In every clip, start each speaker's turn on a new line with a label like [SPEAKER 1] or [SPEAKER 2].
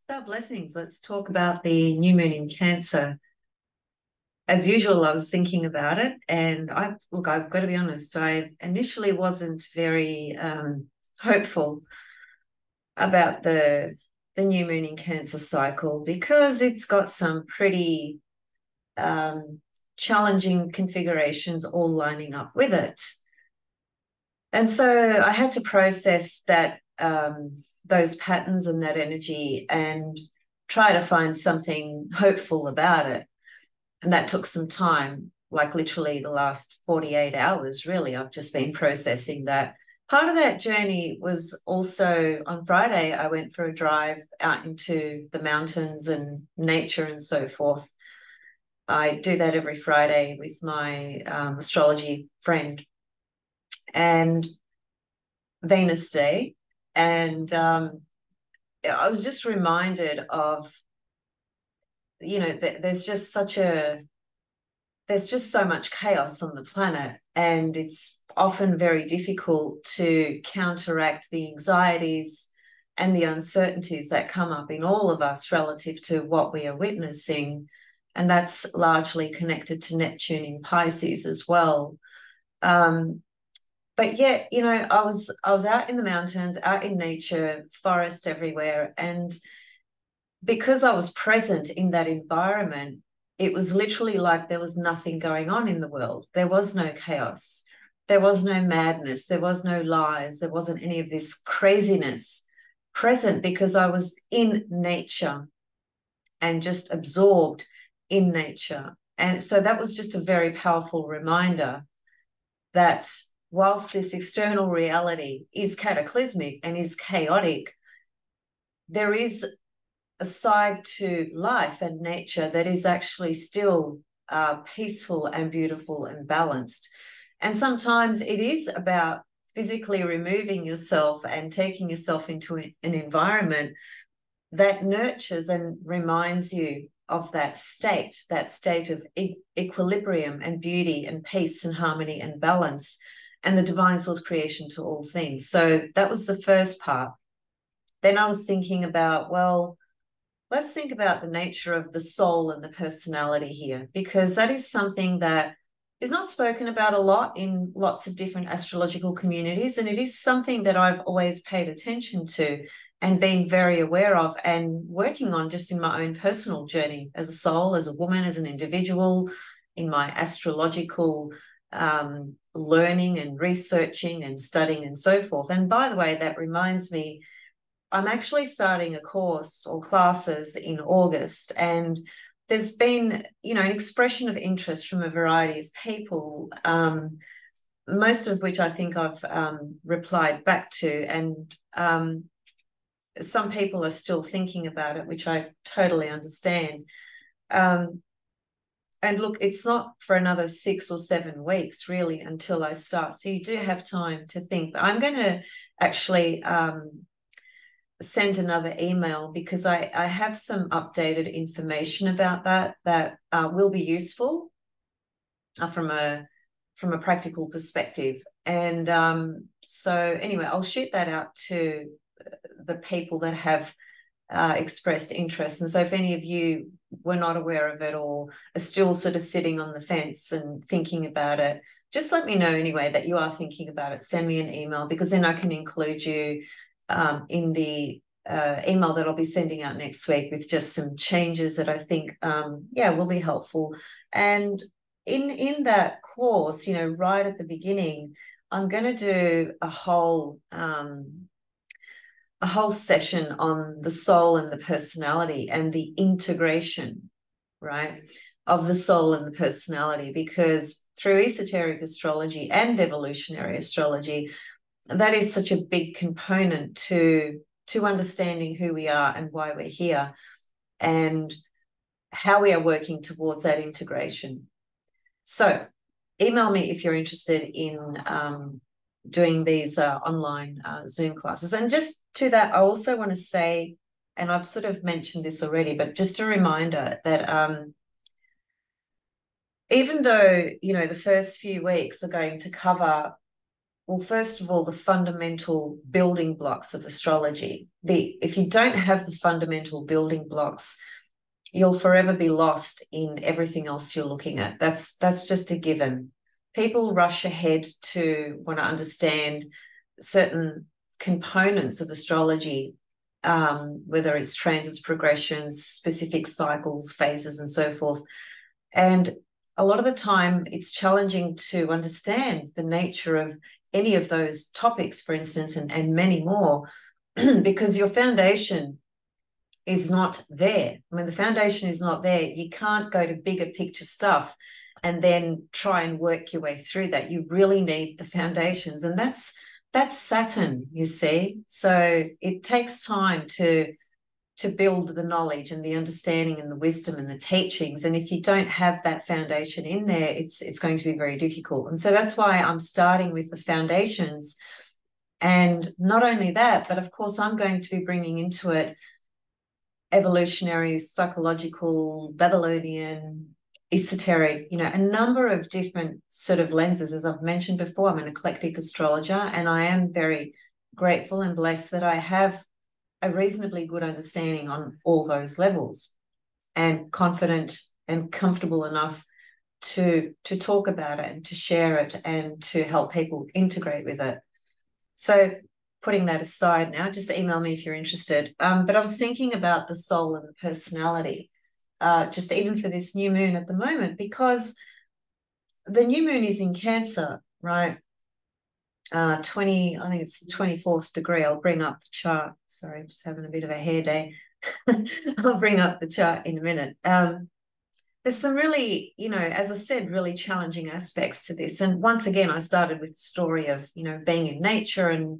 [SPEAKER 1] Our blessings. Let's talk about the new moon in Cancer. As usual, I was thinking about it, and I've got to be honest, I initially wasn't very hopeful about the new moon in Cancer cycle because it's got some pretty um, challenging configurations all lining up with it. And so I had to process those patterns and that energy and try to find something hopeful about it. And that took some time, like literally the last 48 hours, really. I've just been processing that. Part of that journey was also on Friday, I went for a drive out into the mountains and nature and so forth. I do that every Friday with my astrology friend and Venus Day. And I was just reminded of, there's just so much chaos on the planet, and it's often very difficult to counteract the anxieties and the uncertainties that come up in all of us relative to what we are witnessing. And that's largely connected to Neptune in Pisces as well. But yet, I was out in the mountains, out in nature, forest everywhere, and because I was present in that environment, it was literally like there was nothing going on in the world. There was no chaos. There was no madness. There was no lies. There wasn't any of this craziness present because I was in nature and just absorbed in nature. And so that was just a very powerful reminder that whilst this external reality is cataclysmic and is chaotic, there is a side to life and nature that is actually still peaceful and beautiful and balanced. And sometimes it is about physically removing yourself and taking yourself into an environment that nurtures and reminds you of that state of equilibrium and beauty and peace and harmony and balance and the divine source creation to all things. So that was the first part. Then I was thinking about, well, let's think about the nature of the soul and the personality here, because that is something that is not spoken about a lot in lots of different astrological communities. And it is something that I've always paid attention to and been very aware of and working on just in my own personal journey as a soul, as a woman, as an individual, in my astrological learning and researching and studying and so forth. And by the way, that reminds me, I'm actually starting a course or classes in August, and there's been, an expression of interest from a variety of people, most of which I think I've replied back to, and some people are still thinking about it, which I totally understand. And look, it's not for another 6 or 7 weeks really until I start. So you do have time to think. But I'm going to actually send another email because I have some updated information about that will be useful from a practical perspective. And so anyway, I'll shoot that out to the people that have expressed interest. And so if any of you were not aware of it or are still sort of sitting on the fence and thinking about it, just let me know anyway that you are thinking about it. Send me an email because then I can include you in the email that I'll be sending out next week with just some changes that I think, will be helpful. And in that course, right at the beginning, I'm going to do a whole session on the soul and the personality and the integration, right, of the soul and the personality, because through esoteric astrology and evolutionary astrology, that is such a big component to understanding who we are and why we're here and how we are working towards that integration. So email me if you're interested in doing these online Zoom classes. And just to that, I also want to say, and I've sort of mentioned this already, but just a reminder that even though, the first few weeks are going to cover well, first of all, the fundamental building blocks of astrology. If you don't have the fundamental building blocks, you'll forever be lost in everything else you're looking at. That's just a given. People rush ahead to want to understand certain components of astrology, whether it's transits, progressions, specific cycles, phases, and so forth. And a lot of the time, it's challenging to understand the nature of any of those topics, for instance, and many more, because your foundation is not there. When the foundation is not there, you can't go to bigger picture stuff and then try and work your way through that. You really need the foundations, and that's Saturn, you see. So it takes time to build the knowledge and the understanding and the wisdom and the teachings. And if you don't have that foundation in there, it's going to be very difficult. And so that's why I'm starting with the foundations. And not only that, but of course, I'm going to be bringing into it evolutionary, psychological, Babylonian, esoteric, a number of different sort of lenses. As I've mentioned before, I'm an eclectic astrologer, and I am very grateful and blessed that I have a reasonably good understanding on all those levels, and confident and comfortable enough to talk about it and to share it and to help people integrate with it. So putting that aside now, just email me if you're interested. But I was thinking about the soul and the personality, just even for this new moon at the moment, because the new moon is in Cancer, right? 20, I think it's the 24th degree. I'll bring up the chart. Sorry, I'm just having a bit of a hair day. I'll bring up the chart in a minute. There's some really, as I said, really challenging aspects to this. And once again, I started with the story of, being in nature and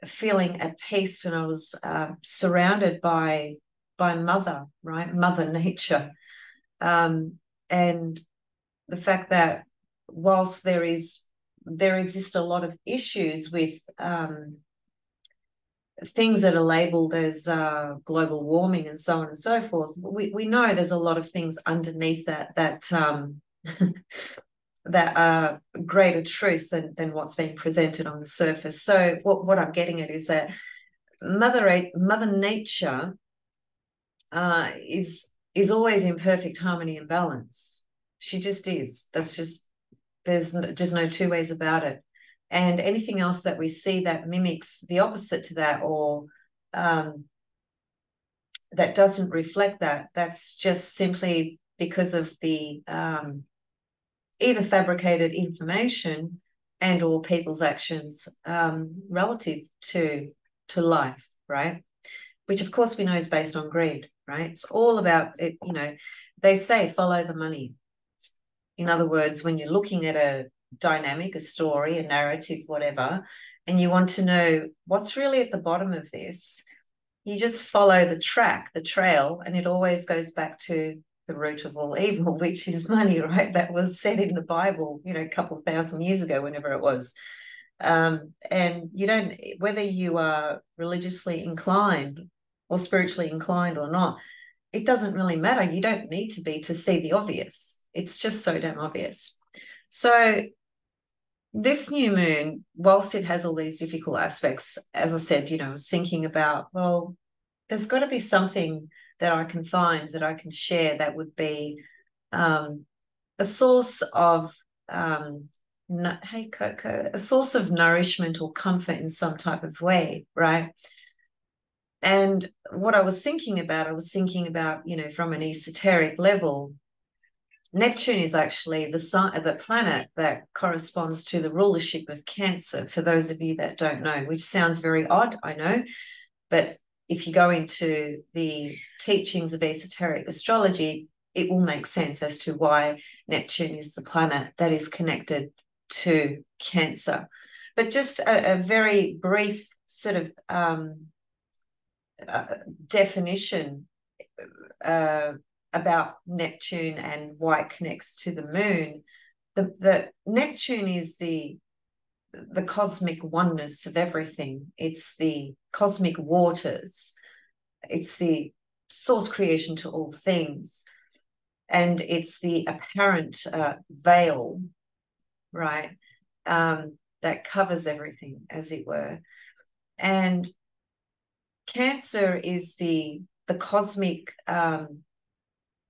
[SPEAKER 1] feeling at peace when I was surrounded by mother, right? Mother nature. And the fact that whilst there exist a lot of issues with things that are labeled as global warming and so on and so forth, we know there's a lot of things underneath that that are greater truths than what's being presented on the surface. So what I'm getting at is that Mother Nature is always in perfect harmony and balance. She just is. There's just no two ways about it. And anything else that we see that mimics the opposite to that, or that doesn't reflect that, that's just simply because of the either fabricated information and or people's actions relative to life, right? Which of course we know is based on greed, right? It's all about it. They say follow the money. In other words, when you're looking at a dynamic, a story, a narrative, whatever, and you want to know what's really at the bottom of this, you just follow the trail, and it always goes back to the root of all evil, which is money, right? That was said in the Bible, a couple of thousand years ago, whenever it was. And you don't, whether you are religiously inclined or spiritually inclined or not, it doesn't really matter. You don't need to be to see the obvious. It's just so damn obvious. So this new moon, whilst it has all these difficult aspects, as I said, I was thinking about, well, there's got to be something that I can find, that I can share, that would be a source of hey Coco, a source of nourishment or comfort in some type of way, right? And what I was thinking about, from an esoteric level, Neptune is actually the planet that corresponds to the rulership of Cancer, for those of you that don't know, which sounds very odd, I know. But if you go into the teachings of esoteric astrology, it will make sense as to why Neptune is the planet that is connected to Cancer. But just a very brief sort of definition about Neptune and why it connects to the moon. The Neptune is the cosmic oneness of everything. It's the cosmic waters. It's the source creation to all things. And it's the apparent veil, right? that covers everything, as it were. And Cancer is the cosmic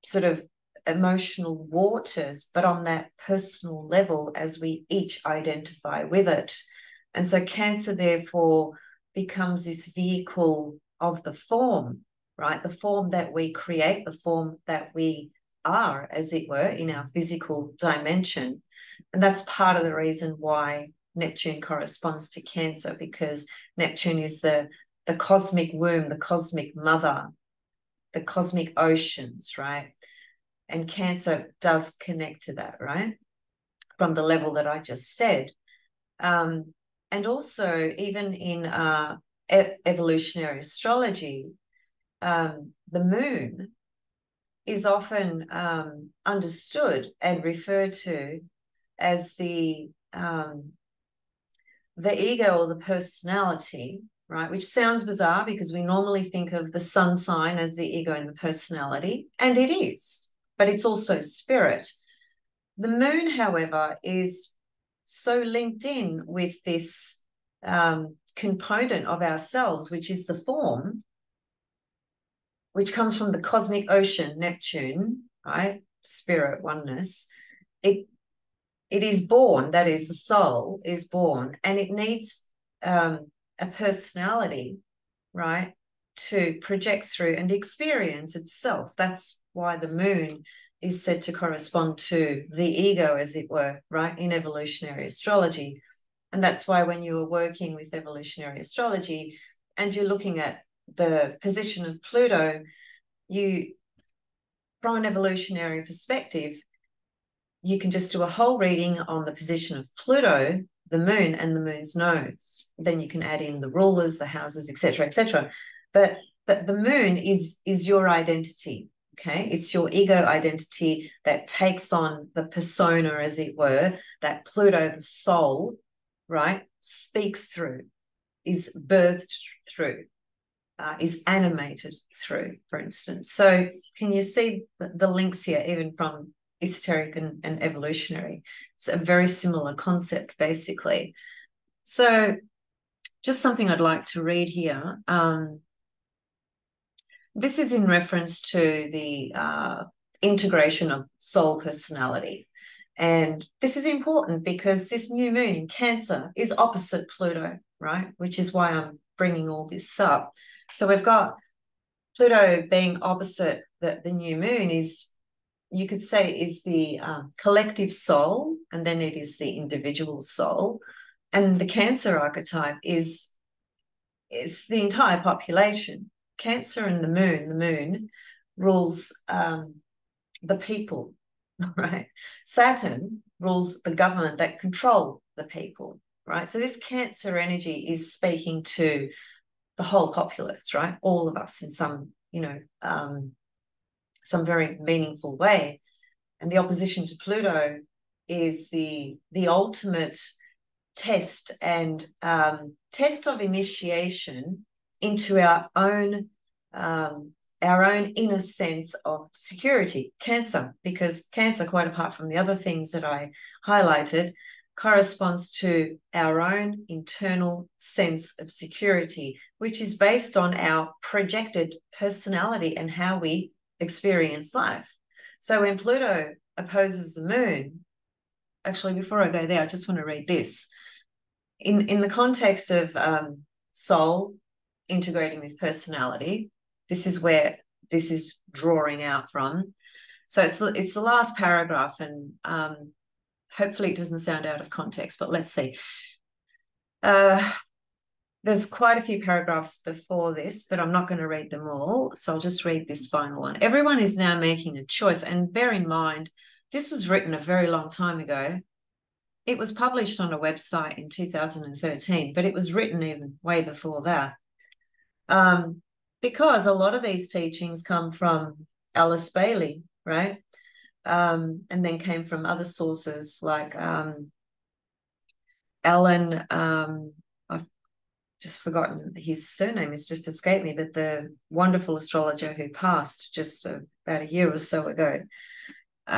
[SPEAKER 1] sort of emotional waters, but on that personal level as we each identify with it. And so Cancer, therefore, becomes this vehicle of the form, right? The form that we create, the form that we are, as it were, in our physical dimension. And that's part of the reason why Neptune corresponds to Cancer, because Neptune is the cosmic womb, the cosmic mother, the cosmic oceans, right? And Cancer does connect to that, right? From the level that I just said. And also, even in evolutionary astrology, the moon is often understood and referred to as the ego or the personality, right? Which sounds bizarre because we normally think of the sun sign as the ego and the personality, and it is, but it's also spirit. The moon, however, is so linked in with this component of ourselves, which is the form, which comes from the cosmic ocean, Neptune, right? Spirit, oneness. It is born, that is, the soul is born, and it needs a personality, right, to project through and experience itself. That's why the moon is said to correspond to the ego, as it were, right, in evolutionary astrology. And that's why when you are working with evolutionary astrology and you're looking at the position of Pluto, you, from an evolutionary perspective, you can just do a whole reading on the position of Pluto, the moon, and the moon's nodes. Then you can add in the rulers, the houses, etc., etc. But the moon is your identity. Okay, it's your ego identity that takes on the persona, as it were, that Pluto, the soul, right, speaks through, is birthed through, is animated through, for instance. So can you see the links here, even from esoteric and evolutionary? It's a very similar concept, basically. So just something I'd like to read here. This is in reference to the integration of soul personality. And this is important because this new moon in Cancer is opposite Pluto, right? Which is why I'm bringing all this up. So we've got Pluto being opposite the new moon is, you could say, is the collective soul, and then it is the individual soul. And the Cancer archetype is the entire population. Cancer and the moon rules the people, right? Saturn rules the government that control the people, right? So this Cancer energy is speaking to the whole populace, right? All of us in some, some very meaningful way. And the opposition to Pluto is the ultimate test and test of initiation into our own inner sense of security. Cancer, because Cancer, quite apart from the other things that I highlighted, corresponds to our own internal sense of security, which is based on our projected personality and how we experience life. So when Pluto opposes the moon, actually, before I go there, I just want to read this. In the context of soul integrating with personality, this is where this is drawing out from. So it's the last paragraph, and hopefully it doesn't sound out of context, but let's see. There's quite a few paragraphs before this, but I'm not going to read them all. So I'll just read this final one. Everyone is now making a choice. And bear in mind, this was written a very long time ago. It was published on a website in 2013, but it was written even way before that. Because a lot of these teachings come from Alice Bailey, right? And then came from other sources like Alan, I've just forgotten his surname, it's just escaped me, but the wonderful astrologer who passed just about a year or so ago.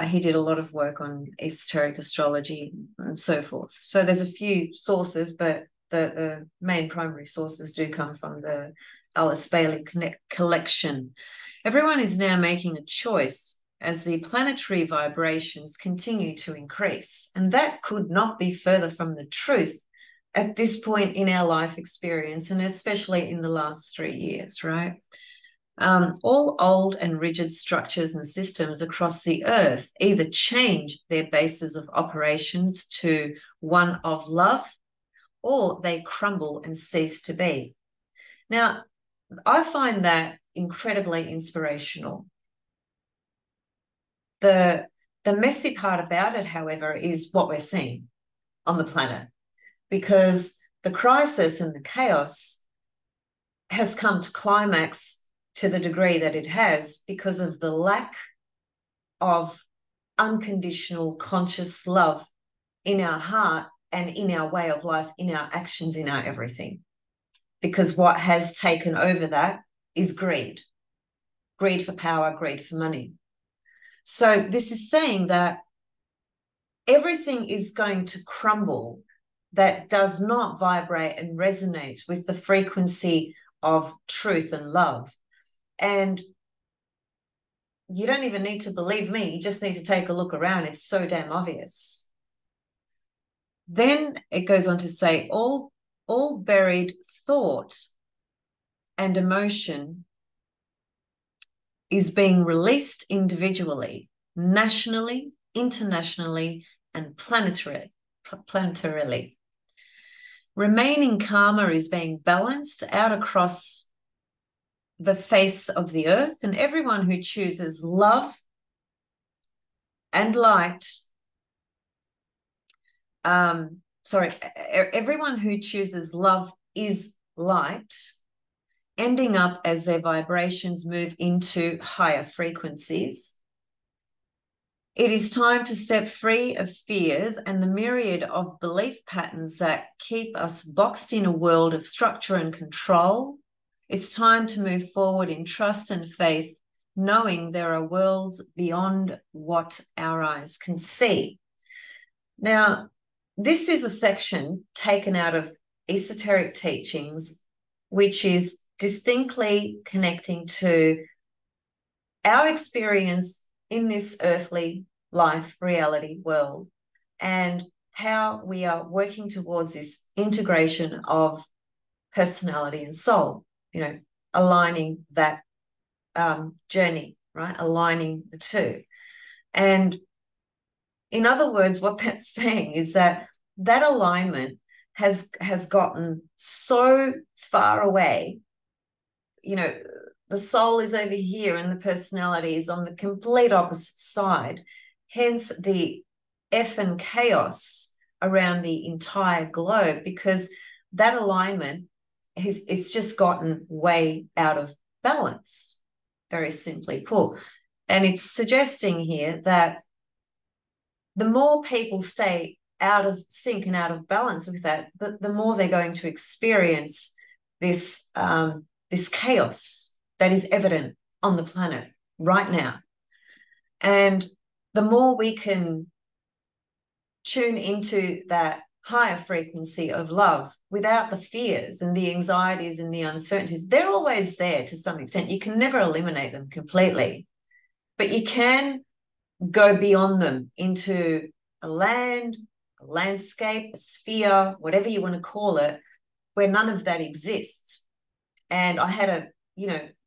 [SPEAKER 1] He did a lot of work on esoteric astrology and so forth. So there's a few sources, but the main primary sources do come from the Alice Bailey collection. Everyone is now making a choice as the planetary vibrations continue to increase. And that could not be further from the truth at this point in our life experience, and especially in the last 3 years, right? All old and rigid structures and systems across the earth either change their bases of operations to one of love, or they crumble and cease to be. Now, I find that incredibly inspirational. The messy part about it, however, is what we're seeing on the planet, because the crisis and the chaos has come to climax to the degree that it has because of the lack of unconditional conscious love in our heart and in our way of life, in our actions, in our everything. Because what has taken over that is greed. Greed for power, greed for money. So this is saying that everything is going to crumble that does not vibrate and resonate with the frequency of truth and love. And you don't even need to believe me. You just need to take a look around. It's so damn obvious. Then it goes on to say all buried thought and emotion is being released individually, nationally, internationally, and planetarily. Remaining karma is being balanced out across the face of the earth, and everyone who chooses love and light, everyone who chooses love is light, ending up as their vibrations move into higher frequencies. It is time to step free of fears and the myriad of belief patterns that keep us boxed in a world of structure and control. It's time to move forward in trust and faith, knowing there are worlds beyond what our eyes can see. Now, this is a section taken out of esoteric teachings, which is distinctly connecting to our experience in this earthly life reality world and how we are working towards this integration of personality and soul, aligning that journey, right? Aligning the two. And in other words, what that's saying is that alignment has gotten so far away. The soul is over here and the personality is on the complete opposite side. Hence the effing chaos around the entire globe, because that alignment it's just gotten way out of balance, very simply put. And it's suggesting here that the more people stay out of sync and out of balance with that, the more they're going to experience this chaos that is evident on the planet right now. And the more we can tune into that higher frequency of love without the fears and the anxieties and the uncertainties, they're always there to some extent. You can never eliminate them completely, but you can go beyond them into a land, a landscape, a sphere, whatever you want to call it, where none of that exists. And I had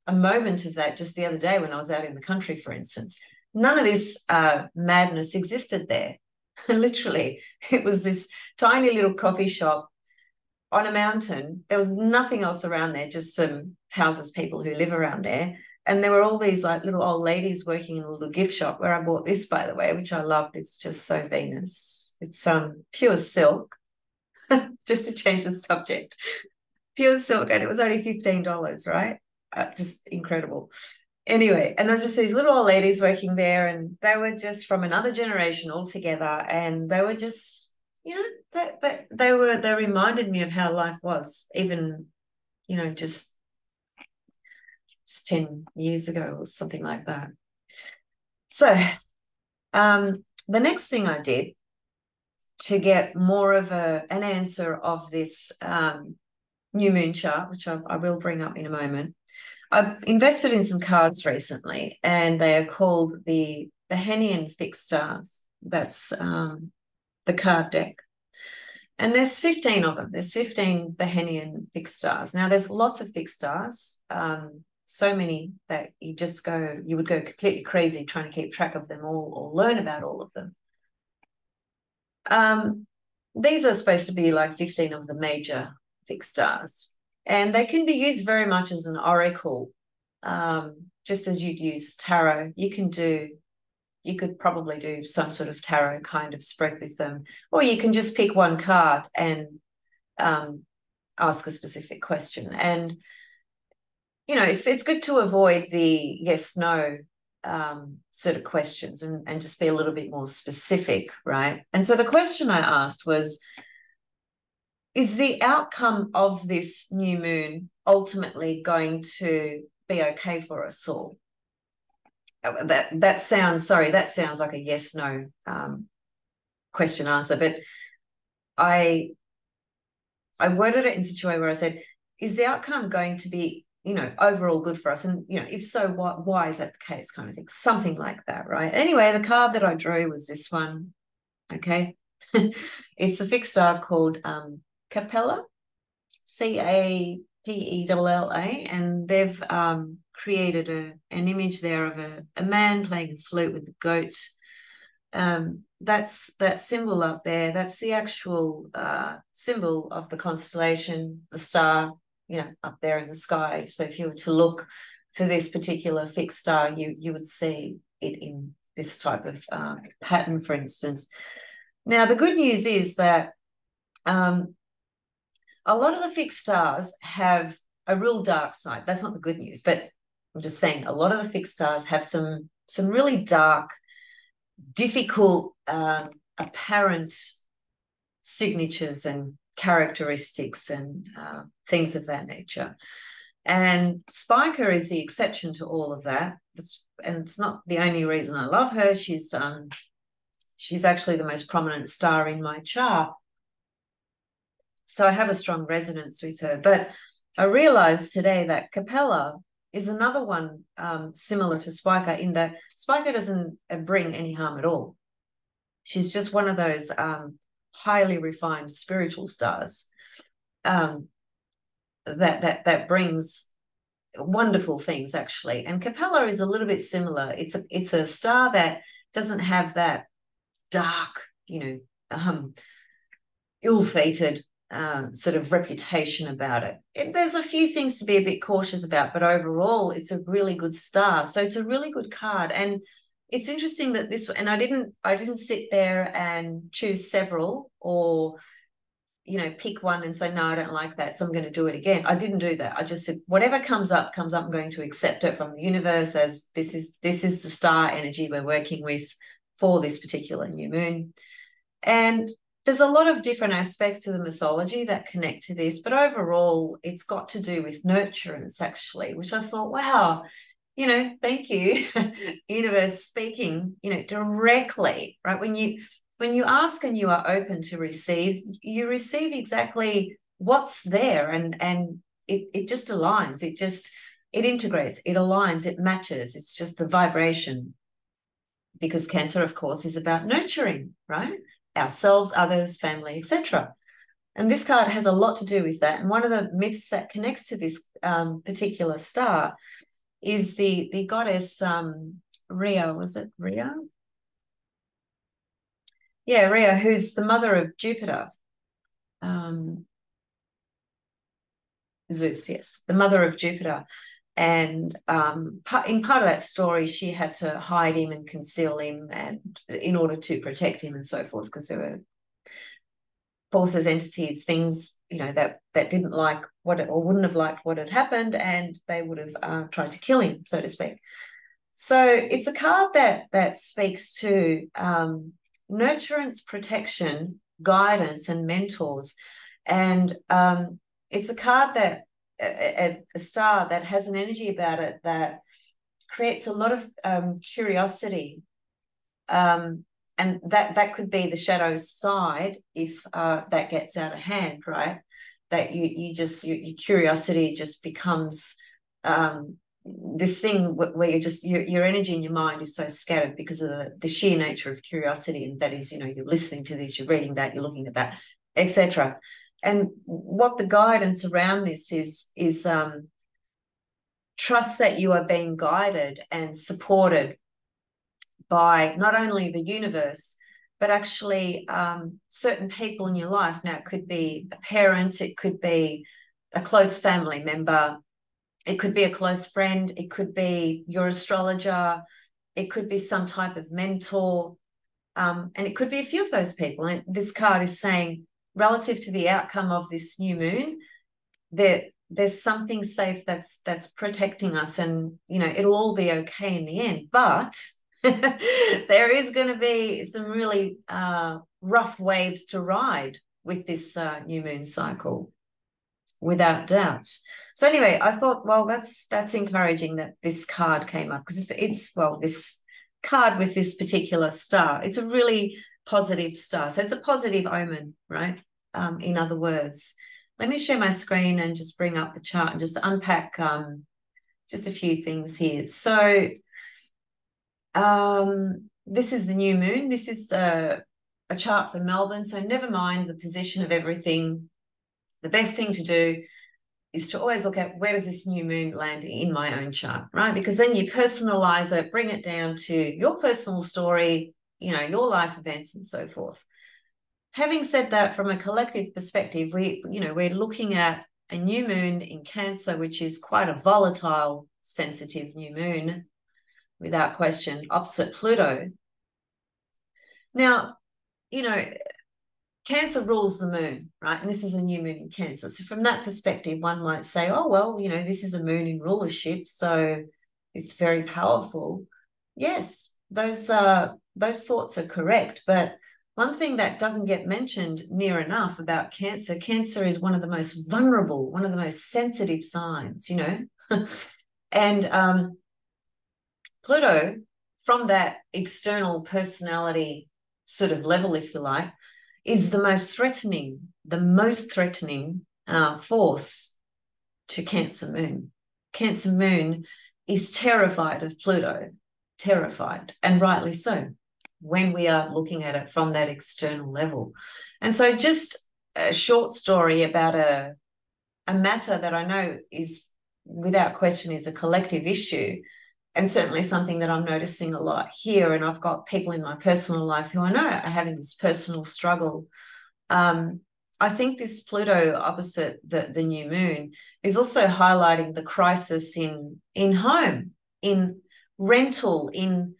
[SPEAKER 1] a moment of that just the other day when I was out in the country, for instance. None of this madness existed there. Literally, it was this tiny little coffee shop on a mountain. There was nothing else around there, just some houses, people who live around there. And there were all these like little old ladies working in a little gift shop where I bought this, by the way, which I loved. It's just so Venus. It's pure silk, just to change the subject. Pure silk, and it was only $15, right? Just incredible. Anyway, and there's just these little old ladies working there, and they were just from another generation altogether, and they were just, they reminded me of how life was, even, just 10 years ago or something like that. So The next thing I did to get more of an answer of this new moon chart, which I will bring up in a moment, I've invested in some cards recently, and they are called the Bahenian Fixed Stars. That's the card deck. And there's 15 of them. There's 15 Bahenian fixed stars. Now, there's lots of fixed stars, so many that you would go completely crazy trying to keep track of them all or learn about all of them. These are supposed to be like 15 of the major fixed stars. And they can be used very much as an oracle, just as you'd use tarot. You could probably do some sort of tarot kind of spread with them, or you can just pick one card and ask a specific question. And it's good to avoid the yes no sort of questions and just be a little bit more specific, right? And so the question I asked was, is the outcome of this new moon ultimately going to be okay for us all? That sounds like a yes no question answer, but I worded it in such a way where I said, is the outcome going to be overall good for us? And if so, why is that the case, kind of thing, something like that, right? Anyway, the card that I drew was this one. Okay. It's a fixed star called Capella, Capella, and they've created an image there of a man playing a flute with a goat. That's that symbol up there. That's the actual symbol of the constellation, the star, up there in the sky. So if you were to look for this particular fixed star, you would see it in this type of pattern, for instance. Now, the good news is that a lot of the fixed stars have a real dark side. That's not the good news, but I'm just saying a lot of the fixed stars have some really dark, difficult, apparent signatures and characteristics and things of that nature. And Spica is the exception to all of that. And it's not the only reason I love her. She's actually the most prominent star in my chart. So I have a strong resonance with her. But I realized today that Capella is another one similar to Spica, in that Spica doesn't bring any harm at all. She's just one of those highly refined spiritual stars that brings wonderful things, actually. And Capella is a little bit similar. It's a star that doesn't have that dark, ill-fated sort of reputation about it. There's a few things to be a bit cautious about, but overall it's a really good star. So it's a really good card. And it's interesting that and I didn't sit there and choose several or pick one and say, no, I don't like that, so I'm going to do it again. I didn't do that. I just said, whatever comes up, I'm going to accept it from the universe as this is the star energy we're working with for this particular new moon. And there's a lot of different aspects to the mythology that connect to this, but overall it's got to do with nurturance, actually, which I thought, wow, thank you, universe speaking, directly, right? When you ask and you are open to receive, you receive exactly what's there, and it just aligns. It integrates, it aligns, it matches. It's just the vibration, because Cancer, of course, is about nurturing, right? Ourselves, others, family, etc. And this card has a lot to do with that. And one of the myths that connects to this particular star is the goddess Rhea. Was it Rhea? Yeah, Rhea, who's the mother of Jupiter. Zeus, yes, the mother of Jupiter. And in part of that story, she had to hide him and conceal him, and in order to protect him and so forth, because there were forces, entities, things, that didn't like or wouldn't have liked what had happened, and they would have tried to kill him, so to speak. So it's a card that speaks to nurturance, protection, guidance, and mentors. And it's a card that a star that has an energy about it that creates a lot of curiosity And that could be the shadow side if that gets out of hand, right? That your curiosity just becomes this thing where your energy and your mind is so scattered because of the sheer nature of curiosity, and that is, you're listening to this, you're reading that, you're looking at that, etc. And what the guidance around this is trust that you are being guided and supported by not only the universe, but actually certain people in your life. Now, it could be a parent, it could be a close family member, it could be a close friend, it could be your astrologer, it could be some type of mentor, and it could be a few of those people. And this card is saying, relative to the outcome of this new moon, there's something safe that's protecting us, and it'll all be okay in the end. But there is going to be some really rough waves to ride with this new moon cycle, without doubt. So anyway, I thought, well, that's encouraging that this card came up, because it's this card with this particular star. It's a really positive star, so it's a positive omen, right? In other words, let me share my screen and just bring up the chart and just unpack just a few things here. So this is the new moon. This is a chart for Melbourne. So never mind the position of everything. The best thing to do is to always look at, where does this new moon land in my own chart, right? Because then you personalize it, bring it down to your personal story, your life events and so forth. Having said that, from a collective perspective, we're looking at a new moon in Cancer, which is quite a volatile, sensitive new moon, without question, opposite Pluto. Now, Cancer rules the moon, right? And this is a new moon in Cancer. So from that perspective, one might say, oh, well, this is a moon in rulership, so it's very powerful. Yes, those thoughts are correct. But one thing that doesn't get mentioned near enough about Cancer is one of the most vulnerable, one of the most sensitive signs, And Pluto, from that external personality sort of level, if you like, is the most threatening force to Cancer moon. Cancer moon is terrified of Pluto, terrified, and rightly so, when we are looking at it from that external level. And so just a short story about a matter that I know is, without question, is a collective issue, and certainly something that I'm noticing a lot here. And I've got people in my personal life who I know are having this personal struggle. I think this Pluto opposite the new moon is also highlighting the crisis in home, in rental, in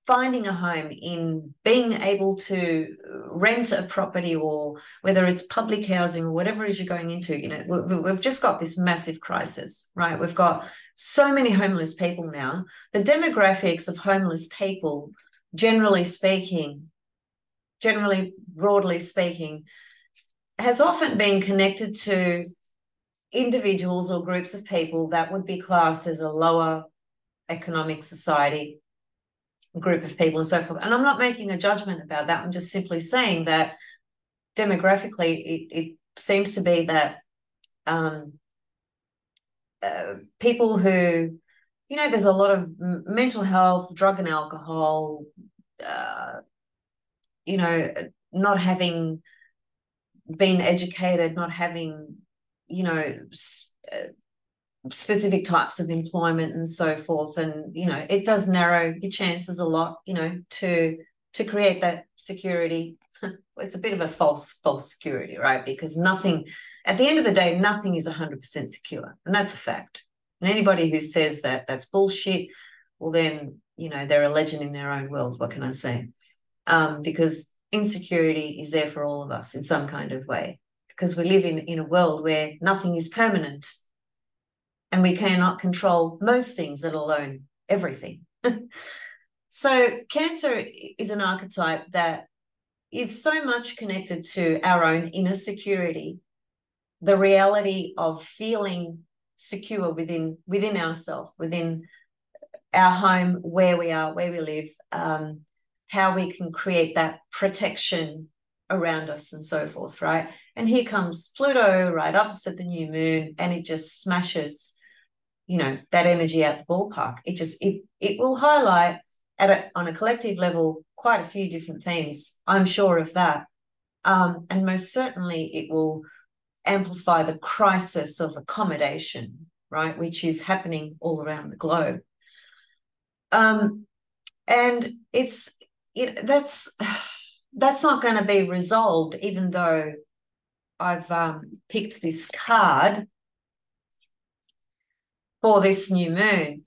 [SPEAKER 1] finding a home, in being able to rent a property, or whether it's public housing or whatever it is you're going into. We've just got this massive crisis, right? We've got so many homeless people now. The demographics of homeless people, generally broadly speaking, has often been connected to individuals or groups of people that would be classed as a lower economic society group of people and so forth. And I'm not making a judgment about that. I'm just simply saying that demographically, it seems to be that people who, there's a lot of mental health, drug and alcohol, not having been educated, not having, specific types of employment and so forth. And, it does narrow your chances a lot, to create that security. It's a bit of a false security, right? Because nothing, at the end of the day, nothing is 100% secure. And that's a fact. And anybody who says that, that's bullshit, well, then, they're a legend in their own world. What can I say? Because insecurity is there for all of us in some kind of way, because we live in a world where nothing is permanent. And we cannot control most things, let alone everything. So Cancer is an archetype that is so much connected to our own inner security, the reality of feeling secure within ourselves, within our home, where we are, where we live, how we can create that protection around us and so forth, right? And here comes Pluto right opposite the new moon, and it just smashes, you know, that energy out the ballpark. It will highlight on a collective level quite a few different themes. I'm sure of that. And most certainly it will amplify the crisis of accommodation, right, which is happening all around the globe. And that's not going to be resolved, even though I've picked this card for this new moon.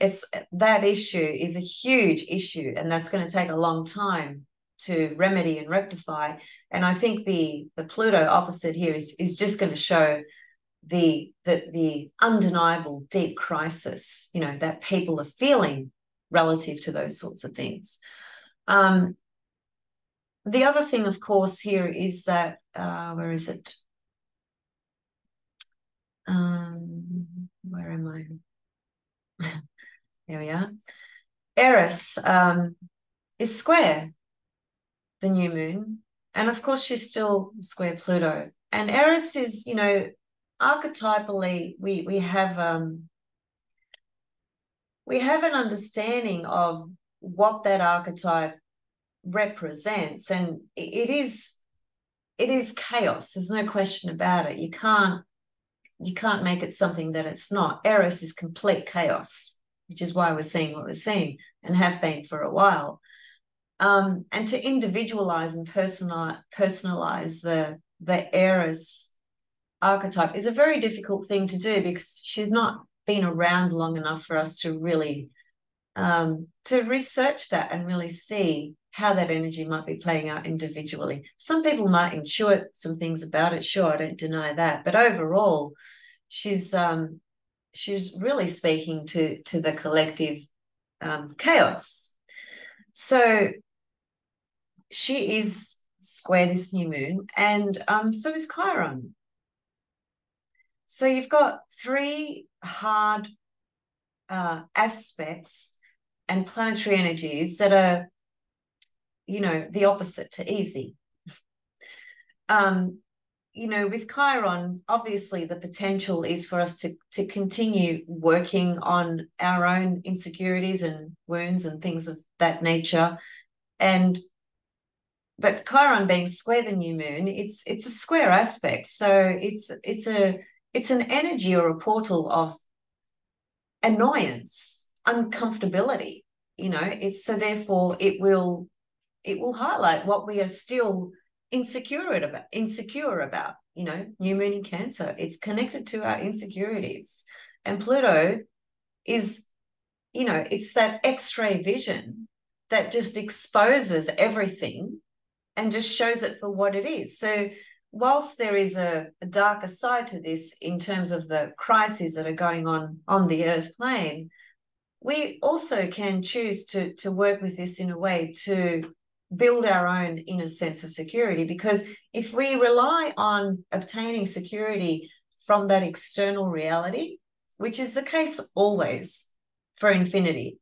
[SPEAKER 1] That issue is a huge issue, and that's going to take a long time to remedy and rectify. And I think the Pluto opposite here is just going to show the undeniable deep crisis, you know, that people are feeling relative to those sorts of things. The other thing, of course, here is that where is it? Where am I? There we are. Eris is square the new moon, and of course she's still square Pluto. And Eris is, you know, archetypally we have an understanding of what that archetype represents, and it is chaos. There's no question about it. You can't make it something that it's not. Eris is complete chaos, which is why we're seeing what we're seeing and have been for a while. And to individualize and personalize the Eris archetype is a very difficult thing to do, because she's not been around long enough for us to really to research that and really see how that energy might be playing out individually. Some people might intuit some things about it, sure, I don't deny that, but overall she's really speaking to the collective chaos. So she is square this new moon, and so is Chiron. So you've got three hard aspects and planetary energies that are, you know, the opposite to easy. You know, with Chiron, obviously the potential is for us to continue working on our own insecurities and wounds and things of that nature. But Chiron being square the new moon, it's a square aspect. So it's an energy or a portal of annoyance, uncomfortability, you know. It's so therefore it will highlight what we are still insecure about, you know. New moon in Cancer, it's connected to our insecurities. And Pluto is, you know, it's that X-ray vision that just exposes everything and just shows it for what it is. So whilst there is a darker side to this in terms of the crises that are going on the earth plane, we also can choose to work with this in a way to build our own inner sense of security. Because if we rely on obtaining security from that external reality, which is the case always for infinity,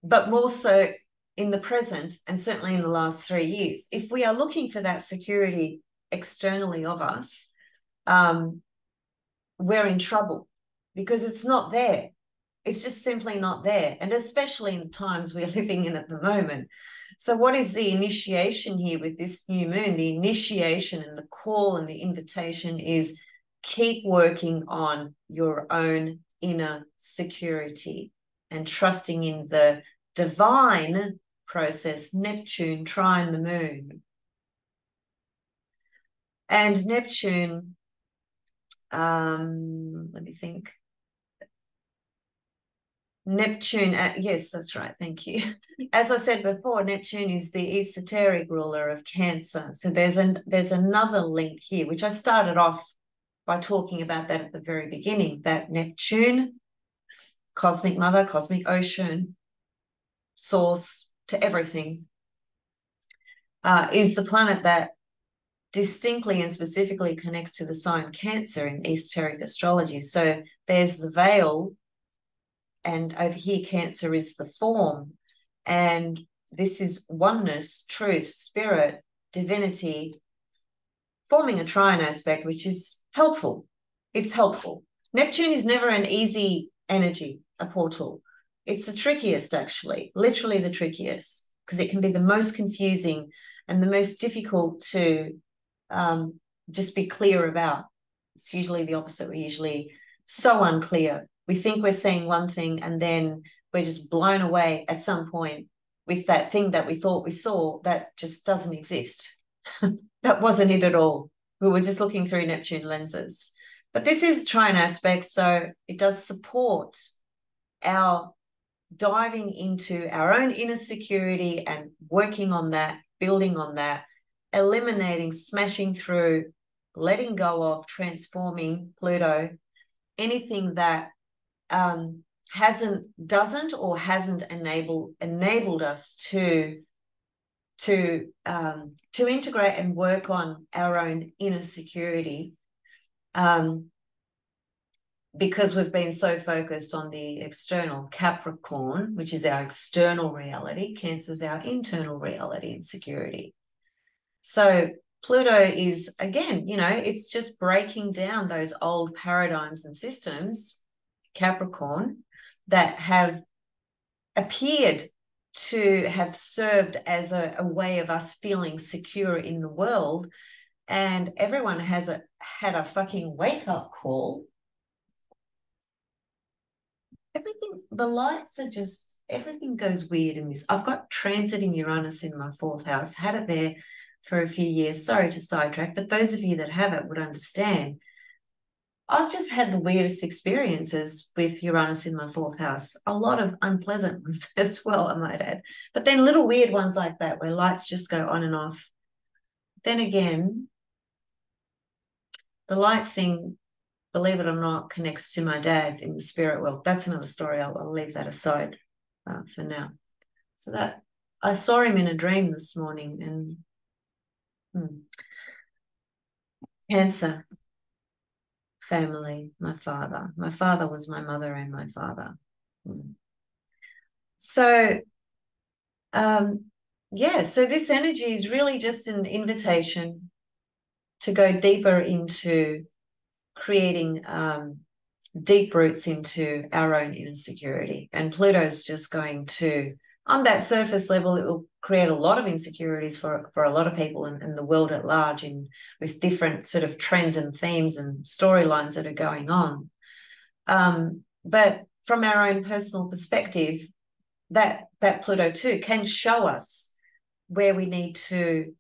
[SPEAKER 1] but more so in the present, and certainly in the last 3 years, if we are looking for that security externally of us, we're in trouble, because it's not there. It's just simply not there. And especially in the times we're living in at the moment. So what is the initiation here with this new moon? The initiation and the call and the invitation is keep working on your own inner security and trusting in the divine process, Neptune trine the moon. And Neptune, let me think. Neptune, yes, that's right, thank you. As I said before, Neptune is the esoteric ruler of Cancer. So there's another link here, which I started off by talking about that at the very beginning, that Neptune, cosmic mother, cosmic ocean, source to everything, is the planet that distinctly and specifically connects to the sign Cancer in esoteric astrology. So there's the veil, and over here Cancer is the form. And this is oneness, truth, spirit, divinity, forming a trine aspect, which is helpful. It's helpful. Neptune is never an easy energy, a portal. It's the trickiest, actually, literally the trickiest, because it can be the most confusing and the most difficult to just be clear about. It's usually the opposite. We're usually so unclear. We think we're seeing one thing and then we're just blown away at some point with that thing that we thought we saw that just doesn't exist. That wasn't it at all. We were just looking through Neptune lenses. But this is trine aspect, so it does support our diving into our own inner security and working on that, building on that, eliminating, smashing through, letting go of, transforming Pluto, anything that hasn't enabled us to integrate and work on our own inner security, because we've been so focused on the external. Capricorn, which is our external reality, Cancer's our internal reality and security. So Pluto is, again, it's just breaking down those old paradigms and systems, Capricorn, that have appeared to have served as a way of us feeling secure in the world. And everyone has had a fucking wake-up call. The lights are just, everything goes weird in this. I've got transiting Uranus in my 4th house, had it there for a few years. Sorry to sidetrack, but those of you that have it would understand. I've just had the weirdest experiences with Uranus in my 4th house. A lot of unpleasant ones as well, I might add. But then little weird ones like that where lights just go on and off. Then again, the light thing, believe it or not, connects to my dad in the spirit world. That's another story. I'll leave that aside for now. So that I saw him in a dream this morning, and Cancer family, my father. My father was my mother and my father. So, so this energy is really just an invitation to go deeper into creating deep roots into our own inner security. And Pluto's just going to, on that surface level, it will create a lot of insecurities for a lot of people and the world at large, with different sort of trends and themes and storylines that are going on. But from our own personal perspective, that Pluto too can show us where we need to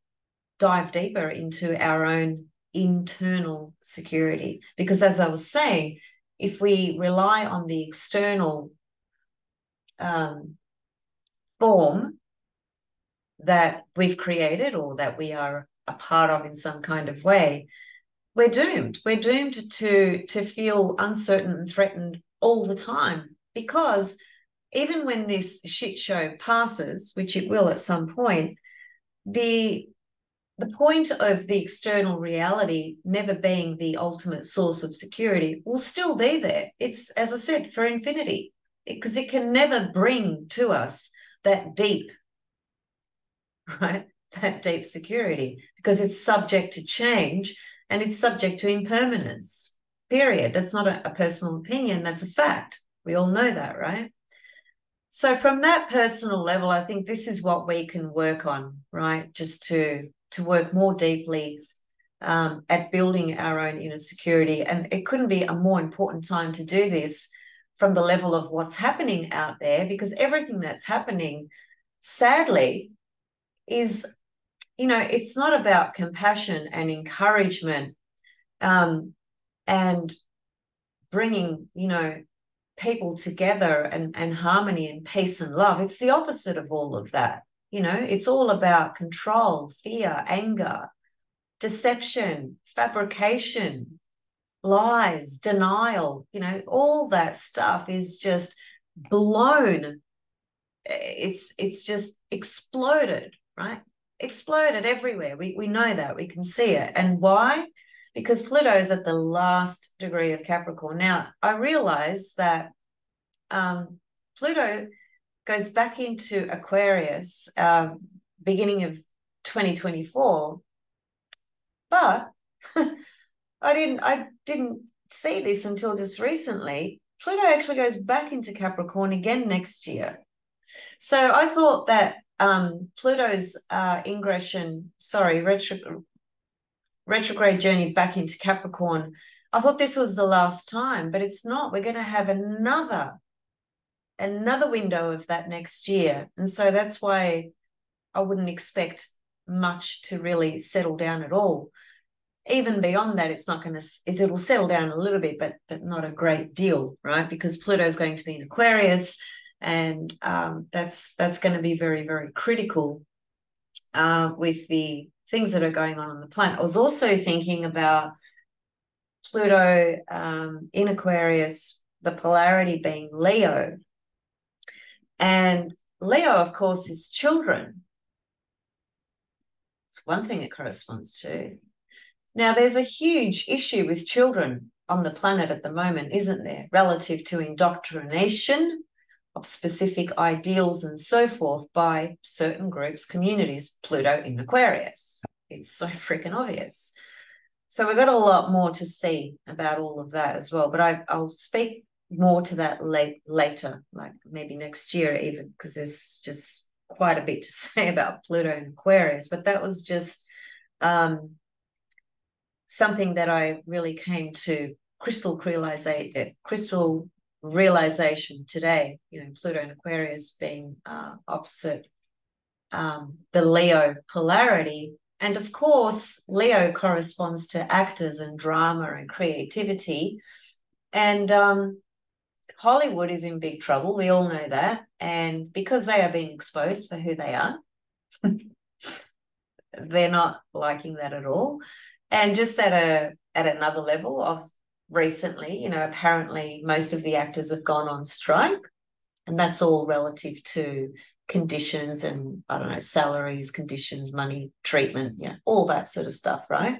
[SPEAKER 1] dive deeper into our own internal security. Because as I was saying, if we rely on the external form that we've created or that we are a part of in some kind of way, we're doomed. We're doomed to feel uncertain and threatened all the time, because even when this shit show passes, which it will at some point, the point of the external reality never being the ultimate source of security will still be there. It's, as I said, for infinity, because it can never bring to us that deep, right? That deep security, because it's subject to change and it's subject to impermanence, period. That's not a personal opinion. That's a fact. We all know that, right? So from that personal level, I think this is what we can work on, right? Just to work more deeply at building our own inner security. And it couldn't be a more important time to do this from the level of what's happening out there, because everything that's happening, sadly, is, it's not about compassion and encouragement and bringing, people together and harmony and peace and love. It's the opposite of all of that. It's all about control, fear, anger, deception, fabrication, lies, denial. All that stuff is just blown. It's just exploded, right? Exploded everywhere. We know that. We can see it. And why? Because Pluto is at the last degree of Capricorn. Now, I realize that Pluto goes back into Aquarius, beginning of 2024. But I didn't see this until just recently. Pluto actually goes back into Capricorn again next year. So I thought that Pluto's retrograde journey back into Capricorn, I thought this was the last time, but it's not. We're going to have another window of that next year. And so that's why I wouldn't expect much to really settle down at all. Even beyond that, it'll settle down a little bit, but not a great deal, right? Because Pluto is going to be in Aquarius, and that's going to be very, very critical with the things that are going on the planet. I was also thinking about Pluto in Aquarius, the polarity being Leo. And Leo, of course, is children. It's one thing it corresponds to. Now, there's a huge issue with children on the planet at the moment, isn't there, relative to indoctrination of specific ideals and so forth by certain groups, communities, Pluto in Aquarius. It's so freaking obvious. So we've got a lot more to see about all of that as well, but I'll speak more to that later, like maybe next year even, because there's just quite a bit to say about Pluto in Aquarius. But that was just something that I really came to crystal realization today, Pluto and Aquarius being opposite the Leo polarity. And of course, Leo corresponds to actors and drama and creativity. And Hollywood is in big trouble. We all know that. And because they are being exposed for who they are, they're not liking that at all. And just at another level of recently, apparently most of the actors have gone on strike, and that's all relative to conditions and, I don't know, salaries, conditions, money, treatment, all that sort of stuff, right?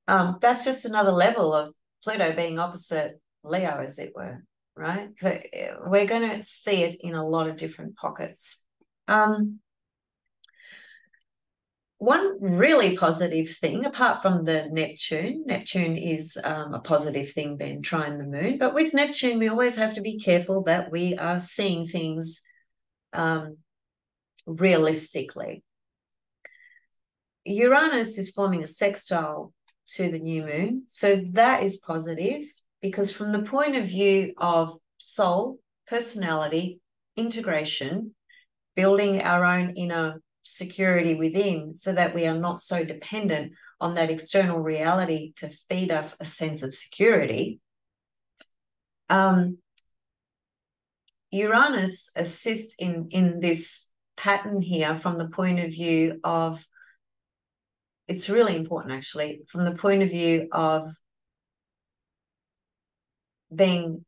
[SPEAKER 1] That's just another level of Pluto being opposite Leo, as it were, right? So we're going to see it in a lot of different pockets. One really positive thing, apart from the Neptune is a positive thing being trine the moon, but with Neptune, we always have to be careful that we are seeing things realistically. Uranus is forming a sextile to the new moon, so that is positive because from the point of view of soul, personality, integration, building our own inner security within so that we are not so dependent on that external reality to feed us a sense of security. Uranus assists in this pattern here from the point of view of, it's really important actually, from the point of view of being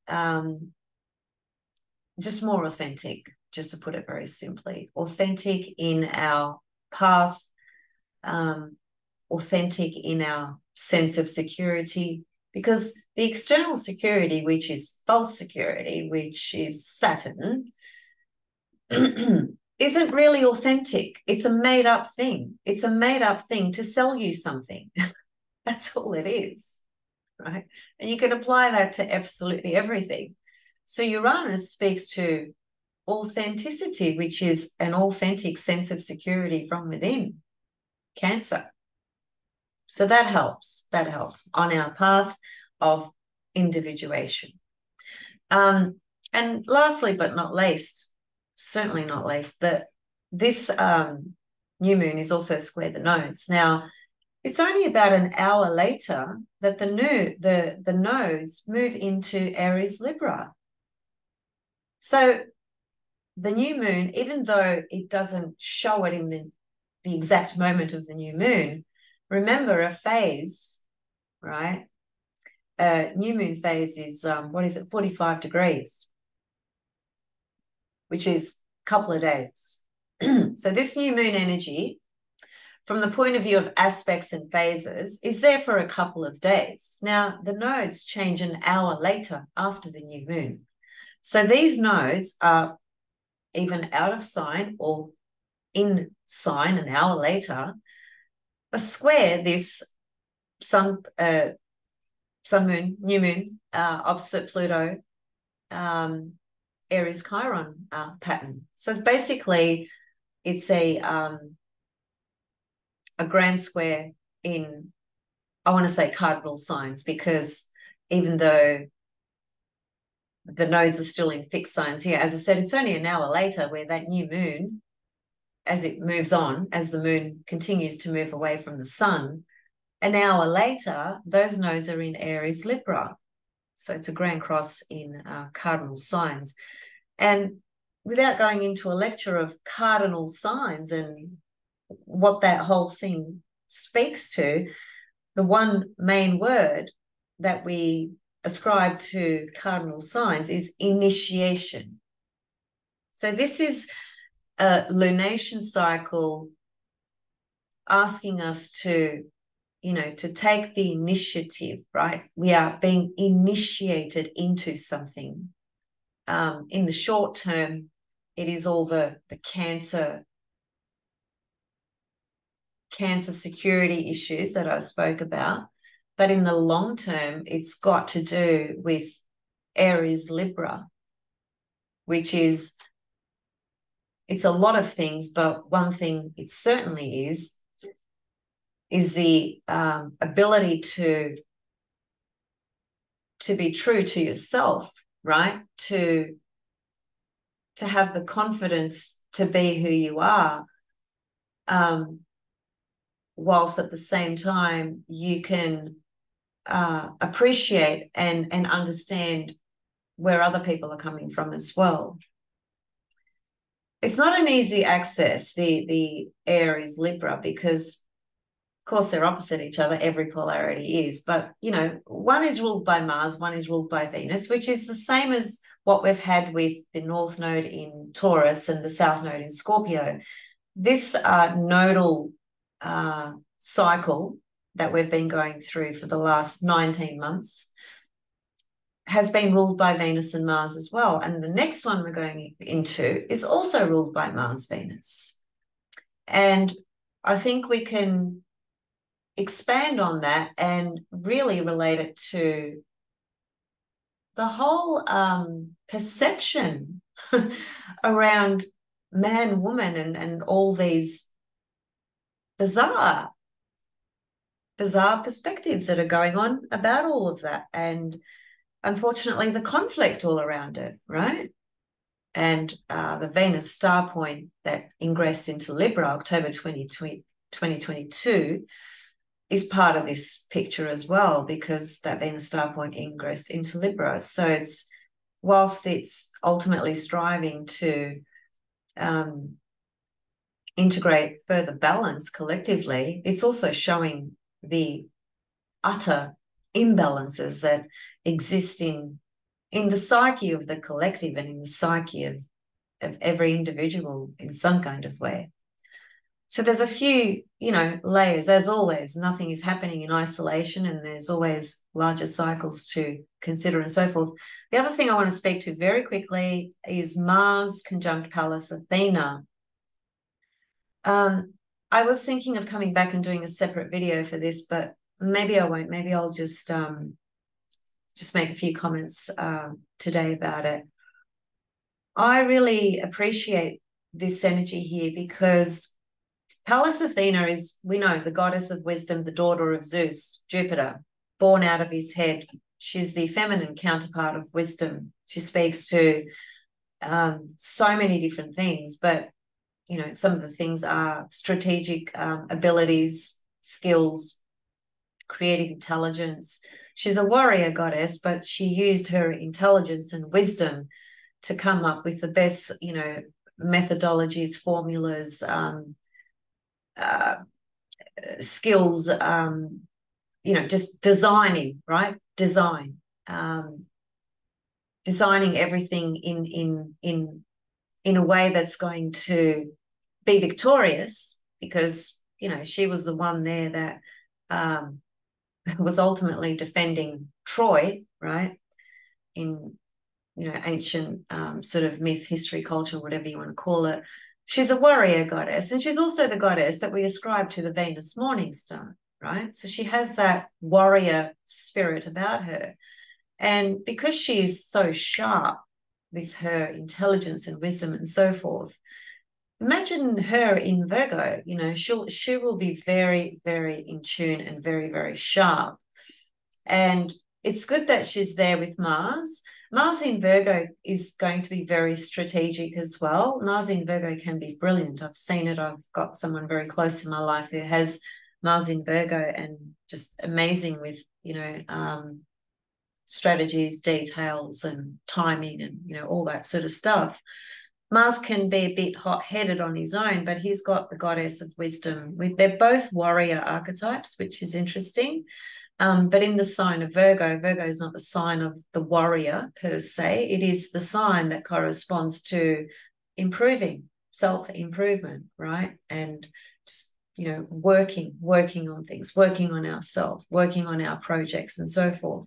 [SPEAKER 1] just more authentic, just to put it very simply, authentic in our path, authentic in our sense of security, because the external security, which is false security, which is Saturn, isn't really authentic. It's a made-up thing. It's a made-up thing to sell you something. That's all it is, right? And you can apply that to absolutely everything. So Uranus speaks to authenticity, which is an authentic sense of security from within, Cancer. So that helps on our path of individuation. And lastly, but not least, certainly not least, that this new moon is also square the nodes. Now, it's only about an hour later that the nodes move into Aries Libra. So the new moon, even though it doesn't show it in the exact moment of the new moon, remember a phase, right? New moon phase is, 45 degrees, which is a couple of days. So this new moon energy, from the point of view of aspects and phases, is there for a couple of days. Now, the nodes change an hour later after the new moon. So these nodes are even out of sign or in sign an hour later, a square this sun moon, new moon, opposite Pluto, Aries Chiron pattern. So basically, it's a grand square in, I want to say, cardinal signs, because even though the nodes are still in fixed signs here, as I said, it's only an hour later where that new moon, as it moves on, as the moon continues to move away from the sun, an hour later, those nodes are in Aries Libra. So it's a grand cross in cardinal signs. And without going into a lecture of cardinal signs and what that whole thing speaks to, the one main word that we ascribe to cardinal signs is initiation. So this is a lunation cycle asking us to, to take the initiative, right? We are being initiated into something. In the short term, it is all the cancer security issues that I spoke about. But in the long term, it's got to do with Aries Libra, which is, it's a lot of things, but one thing it certainly is the ability to be true to yourself, right? To have the confidence to be who you are, whilst at the same time you can appreciate and understand where other people are coming from as well. It's not an easy access, the Aries Libra, because of course they're opposite each other. Every polarity is, but one is ruled by Mars, one is ruled by Venus, which is the same as what we've had with the North Node in Taurus and the South Node in Scorpio. This nodal cycle that we've been going through for the last 19 months has been ruled by Venus and Mars as well. And the next one we're going into is also ruled by Mars, Venus. And I think we can expand on that and really relate it to the whole perception around man, woman, and all these bizarre perspectives that are going on about all of that. And unfortunately, the conflict all around it, right? And the Venus star point that ingressed into Libra, October 2022, is part of this picture as well, because that Venus star point ingressed into Libra. So it's, whilst it's ultimately striving to integrate further balance collectively, it's also showing the utter imbalances that exist in the psyche of the collective and in the psyche of every individual in some kind of way. So there's a few, layers. As always, nothing is happening in isolation, and there's always larger cycles to consider and so forth. The other thing I want to speak to very quickly is Mars conjunct Pallas Athena. I was thinking of coming back and doing a separate video for this, but maybe I won't. Maybe I'll just make a few comments today about it. I really appreciate this energy here, because Pallas Athena is, we know, the goddess of wisdom, the daughter of Zeus, Jupiter, born out of his head. She's the feminine counterpart of wisdom. She speaks to so many different things, but some of the things are strategic abilities, skills, creative intelligence. She's a warrior goddess, but she used her intelligence and wisdom to come up with the best, methodologies, formulas, skills, just designing, right? Designing everything in a way that's going to be victorious, because she was the one there that was ultimately defending Troy, right, in ancient sort of myth, history, culture, whatever you want to call it. She's a warrior goddess, and she's also the goddess that we ascribe to the Venus morning star, right? So she has that warrior spirit about her. And because she's so sharp with her intelligence and wisdom and so forth, imagine her in Virgo. She will be very, very in tune and very, very sharp. And it's good that she's there with Mars. Mars in Virgo is going to be very strategic as well. Mars in Virgo can be brilliant. I've seen it. I've got someone very close in my life who has Mars in Virgo, and just amazing with, strategies, details, and timing, and, all that sort of stuff. Mars can be a bit hot-headed on his own, but he's got the goddess of wisdom. They're both warrior archetypes, which is interesting. But in the sign of Virgo, Virgo is not the sign of the warrior per se. It is the sign that corresponds to improving, self-improvement, right? And just, working on things, working on ourselves, working on our projects and so forth.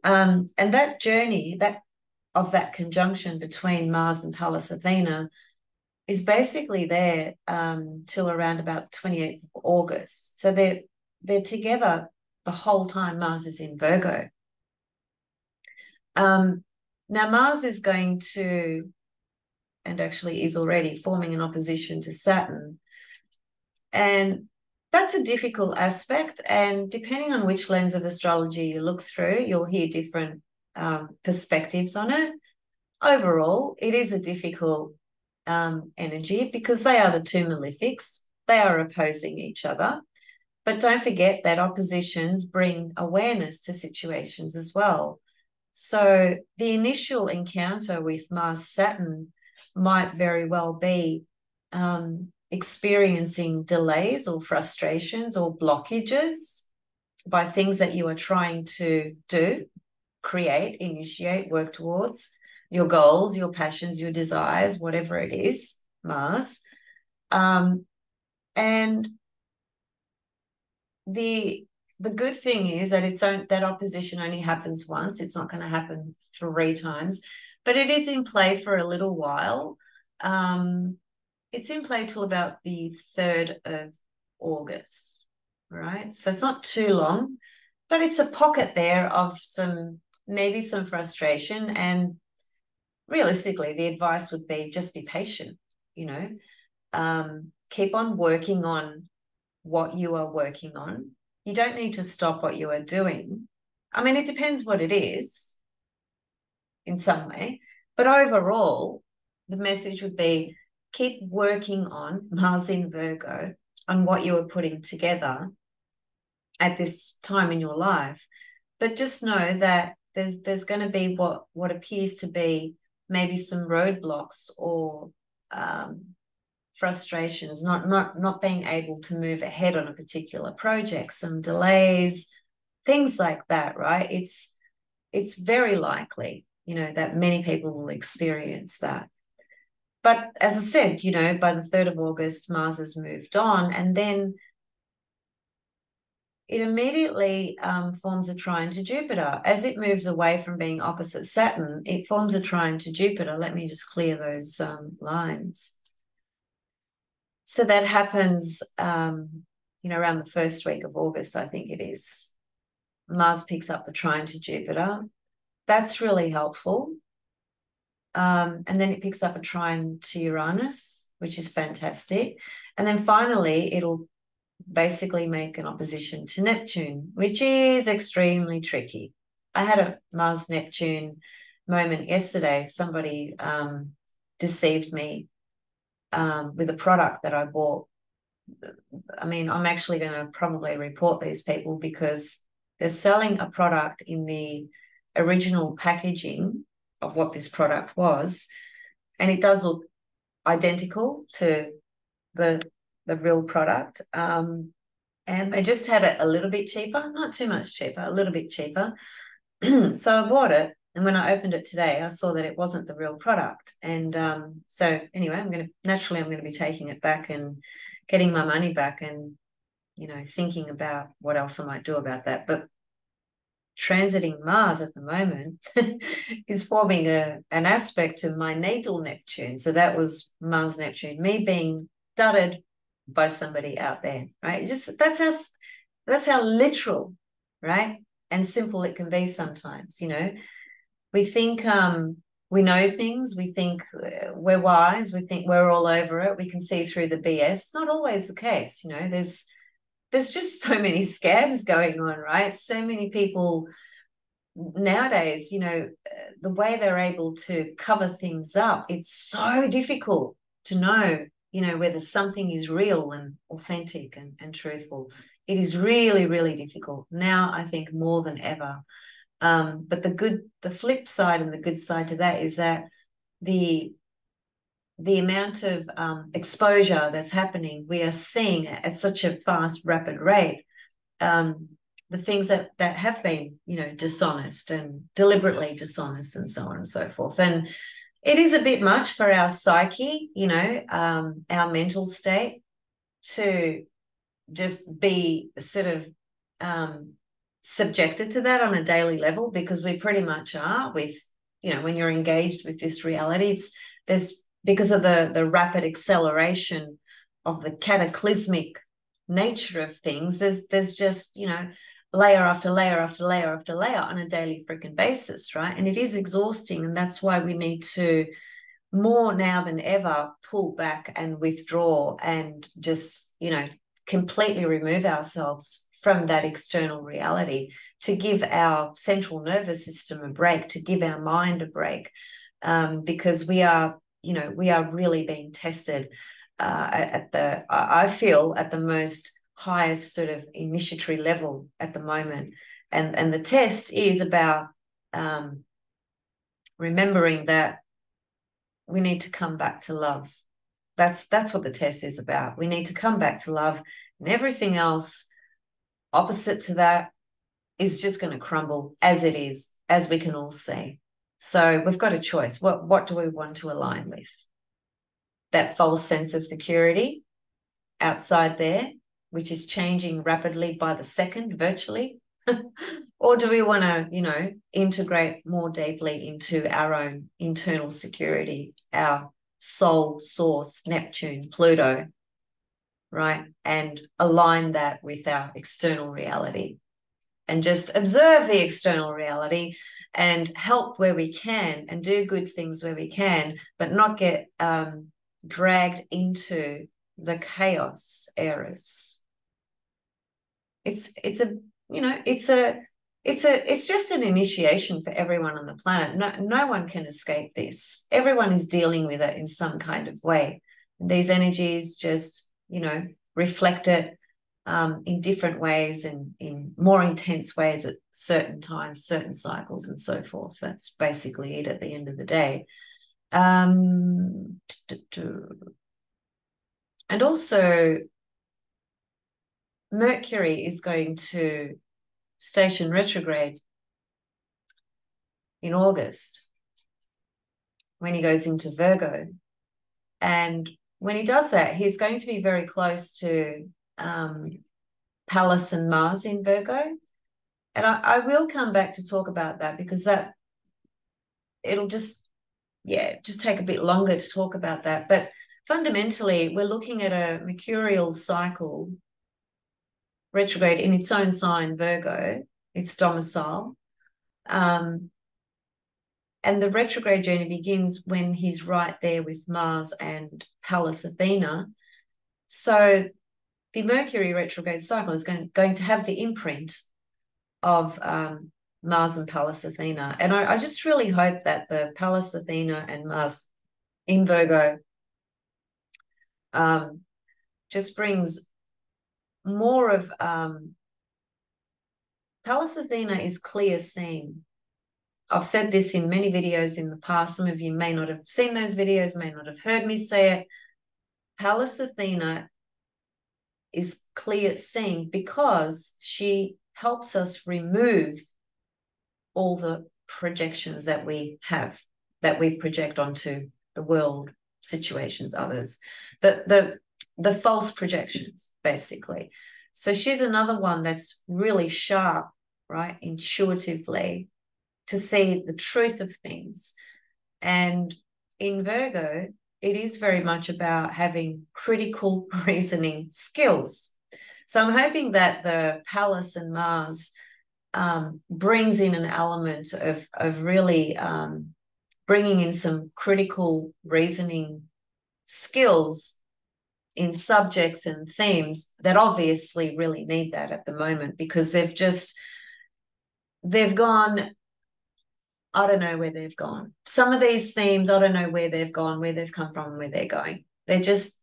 [SPEAKER 1] And that journey, of that conjunction between Mars and Pallas Athena is basically there till around about the 28th of August. So they're together the whole time Mars is in Virgo. Now, Mars is going to, and actually is already forming an opposition to Saturn. And that's a difficult aspect. And depending on which lens of astrology you look through, you'll hear different perspectives on it. Overall, it is a difficult energy because they are the two malefics. They are opposing each other. But don't forget that oppositions bring awareness to situations as well. So the initial encounter with Mars-Saturn might very well be experiencing delays or frustrations or blockages by things that you are trying to do, create, initiate, work towards, your goals, your passions, your desires, whatever it is, Mars. And the good thing is that that opposition only happens once. It's not going to happen 3 times, but it is in play for a little while. It's in play till about the 3rd of August, right? So it's not too long, but it's a pocket there of maybe some frustration. And realistically, the advice would be just be patient, keep on working on what you are working on. You don't need to stop what you are doing. I mean, it depends what it is in some way, but overall, the message would be keep working on Mars in Virgo, on what you are putting together at this time in your life. But just know that there's going to be what appears to be maybe some roadblocks or frustrations, not being able to move ahead on a particular project, some delays, things like that, right? It's very likely, that many people will experience that. But as I said, by the 3rd of August, Mars has moved on, and then it immediately forms a trine to Jupiter. As it moves away from being opposite Saturn, it forms a trine to Jupiter. Let me just clear those lines. So that happens, around the first week of August, I think it is. Mars picks up the trine to Jupiter. That's really helpful. And then it picks up a trine to Uranus, which is fantastic. And then finally, it'll basically make an opposition to Neptune, which is extremely tricky. I had a Mars-Neptune moment yesterday. Somebody deceived me with a product that I bought. I mean, I'm actually going to probably report these people because they're selling a product in the original packaging of what this product was, and it does look identical to the real product. And they just had it a little bit cheaper, not too much cheaper, a little bit cheaper. So I bought it, and when I opened it today, I saw that it wasn't the real product. And so anyway, I'm going to be taking it back and getting my money back, and thinking about what else I might do about that. But transiting Mars at the moment is forming an aspect to my natal Neptune. So that was Mars Neptune, me being dudded by somebody out there, right? Just that's how literal, right? And simple it can be sometimes, you know. We think we know things, we think we're wise, we think we're all over it, we can see through the BS. It's not always the case, you know. There's just so many scams going on, right? So many people nowadays, you know, the way they're able to cover things up, it's so difficult to know, you know, whether something is real and authentic and truthful. It is really, really difficult now, I think, more than ever. But the flip side and the good side to that is that the amount of exposure that's happening, we are seeing at such a fast, rapid rate, the things that have been, you know, dishonest and deliberately dishonest and so on and so forth. And it is a bit much for our psyche, you know, our mental state to just be sort of subjected to that on a daily level, because we pretty much are with, you know, when you're engaged with this reality, there's because of the rapid acceleration of the cataclysmic nature of things, there's just, you know, layer after layer after layer after layer on a daily freaking basis, right? And it is exhausting, and that's why we need to more now than ever pull back and withdraw and just, you know, completely remove ourselves from that external reality, to give our central nervous system a break, to give our mind a break, because we are, you know, we are really being tested I feel at the most highest sort of initiatory level at the moment. And the test is about remembering that we need to come back to love. That's what the test is about. We need to come back to love, and everything else opposite to that is just going to crumble as it is, as we can all see. So we've got a choice. What do we want to align with? That false sense of security outside there, which is changing rapidly by the second, virtually? Or do we want to, you know, integrate more deeply into our own internal security, our soul source, Neptune, Pluto, right? And align that with our external reality and just observe the external reality and help where we can and do good things where we can, but not get dragged into the chaos eras. It's just an initiation for everyone on the planet. No one can escape this. Everyone is dealing with it in some kind of way. These energies just, you know, reflect it in different ways and in more intense ways at certain times, certain cycles, and so forth. That's basically it at the end of the day. And also, Mercury is going to station retrograde in August when he goes into Virgo. And when he does that, he's going to be very close to Pallas and Mars in Virgo. And I will come back to talk about that, because it'll just take a bit longer to talk about that. But fundamentally, we're looking at a mercurial cycle retrograde in its own sign, Virgo, its domicile. And the retrograde journey begins when he's right there with Mars and Pallas Athena. So the Mercury retrograde cycle is going to have the imprint of Mars and Pallas Athena. And I just really hope that the Pallas Athena and Mars in Virgo just brings more of Pallas Athena is clear seeing. I've said this in many videos in the past. Some of you may not have seen those videos, may not have heard me say it. Pallas Athena is clear seeing because she helps us remove all the projections that we have, that we project onto the world, situations, others, the false projections, basically. So she's another one that's really sharp, right, intuitively, to see the truth of things. And in Virgo, it is very much about having critical reasoning skills. So I'm hoping that the Palace and Mars brings in an element of really bringing in some critical reasoning skills in subjects and themes that obviously really need that at the moment, because they've gone, I don't know where they've gone. Some of these themes, I don't know where they've gone, where they've come from, where they're going. They're just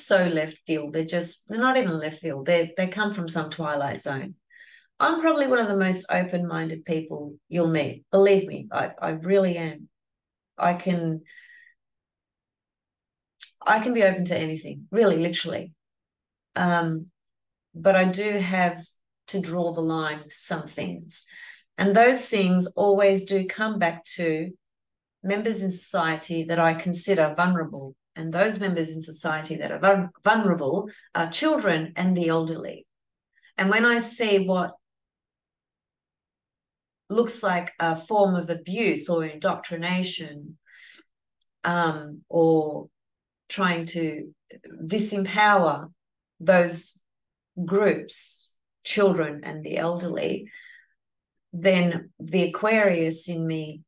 [SPEAKER 1] so left field. They're not even left field. They come from some twilight zone. I'm probably one of the most open-minded people you'll meet. Believe me, I really am. I can be open to anything, really, literally. But I do have to draw the line with some things. And those things always do come back to members in society that I consider vulnerable. And those members in society that are vulnerable are children and the elderly. And when I see what looks like a form of abuse or indoctrination, or trying to disempower those groups, children and the elderly, then the Aquarius in me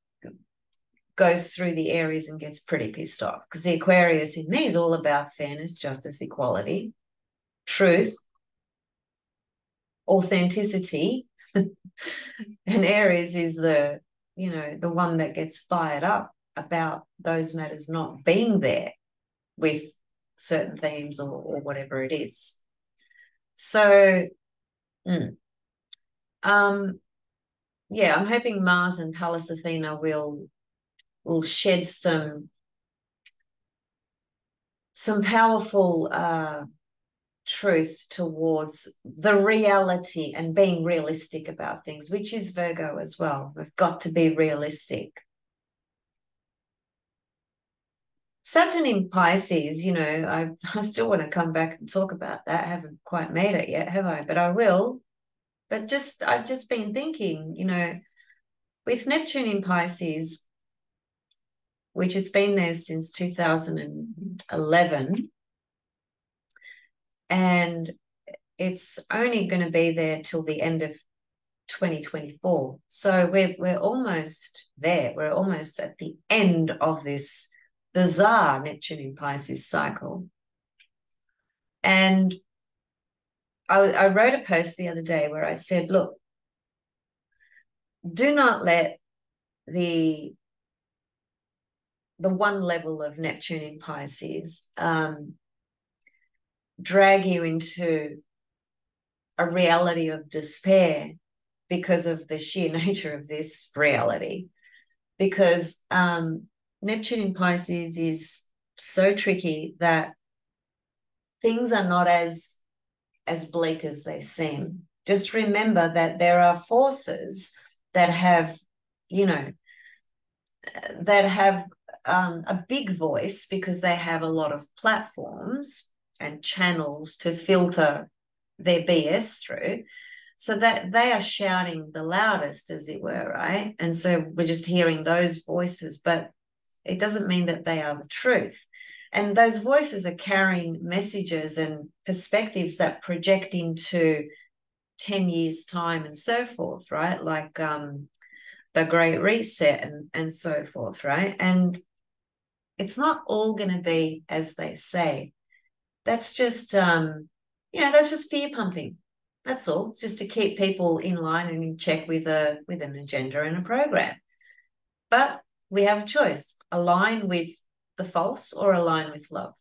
[SPEAKER 1] goes through the Aries and gets pretty pissed off, because the Aquarius in me is all about fairness, justice, equality, truth, authenticity. And Aries is the one that gets fired up about those matters not being there with certain themes or whatever it is. So yeah, I'm hoping Mars and Pallas Athena will shed some powerful truth towards the reality and being realistic about things, which is Virgo as well. We've got to be realistic. Saturn in Pisces, I still want to come back and talk about that. I haven't quite made it yet, have I? But I will. But I've just been thinking, with Neptune in Pisces, which has been there since 2011, and it's only going to be there till the end of 2024. So we're almost there. We're almost at the end of this bizarre Neptune in Pisces cycle. And I wrote a post the other day where I said, look, do not let the one level of Neptune in Pisces drag you into a reality of despair because of the sheer nature of this reality. Because Neptune in Pisces is so tricky that things are not as bleak as they seem. Just remember that there are forces that have, a big voice, because they have a lot of platforms and channels to filter their BS through, so that they are shouting the loudest, as it were, right? And so we're just hearing those voices, but it doesn't mean that they are the truth. And those voices are carrying messages and perspectives that project into 10 years' time and so forth, right? Like the Great Reset and so forth, right? And it's not all going to be as they say. That's just, that's just fear pumping. That's all, just to keep people in line and in check with an agenda and a program. But we have a choice: align with the false or align with love.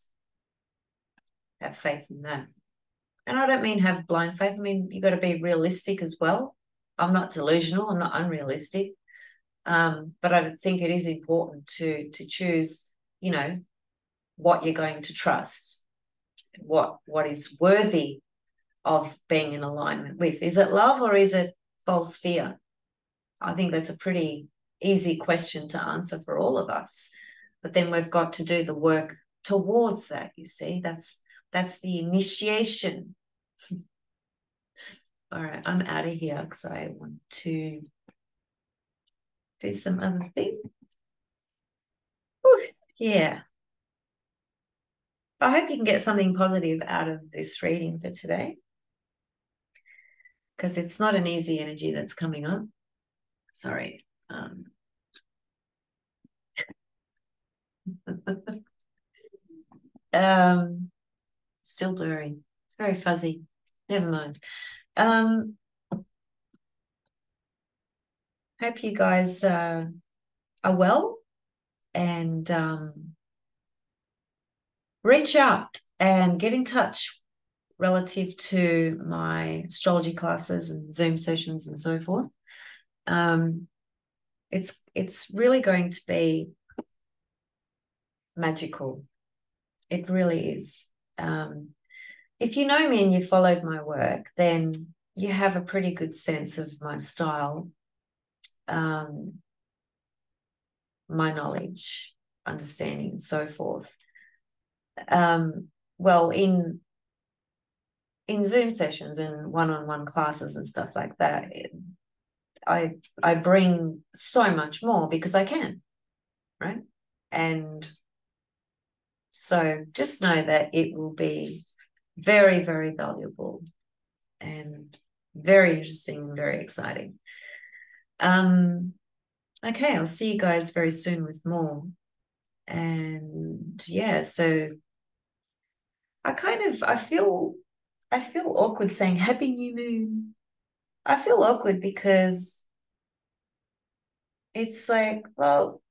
[SPEAKER 1] Have faith in that. And I don't mean have blind faith. I mean, you got to be realistic as well. I'm not delusional. I'm not unrealistic. But I think it is important to choose, what you're going to trust, what is worthy of being in alignment with. Is it love or is it false fear? I think that's a pretty easy question to answer for all of us. But then we've got to do the work towards that, you see. That's the initiation All right, I'm out of here because I want to do some other things. Whew, yeah. I hope you can get something positive out of this reading for today, because it's not an easy energy that's coming up. Sorry. Still blurry. It's very fuzzy. Never mind. Hope you guys are well, and reach out and get in touch relative to my astrology classes and Zoom sessions and so forth. It's really going to be magical. It really is. If you know me and you followed my work, then you have a pretty good sense of my style, my knowledge, understanding, and so forth. Well, in Zoom sessions and one-on-one classes and stuff like that, I bring so much more because I can, right? And so just know that it will be very, very valuable and very interesting and very exciting. Okay, I'll see you guys very soon with more. And yeah, so I feel awkward saying Happy New Moon. I feel awkward because it's like, well,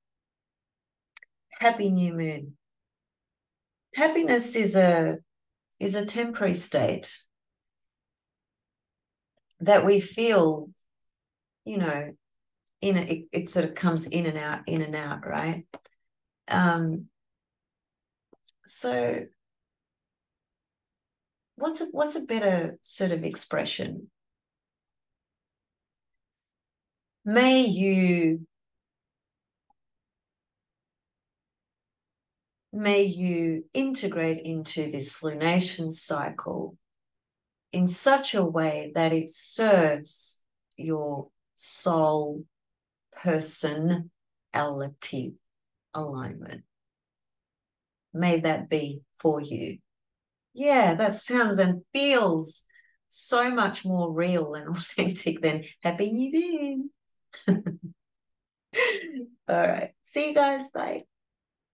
[SPEAKER 1] Happy New Moon. Happiness is a temporary state that we feel, you know, it sort of comes in and out, right? So what's a better sort of expression? May you integrate into this lunation cycle in such a way that it serves your soul personality alignment. May that be for you. Yeah, that sounds and feels so much more real and authentic than Happy New Moon. All right. See you guys. Bye.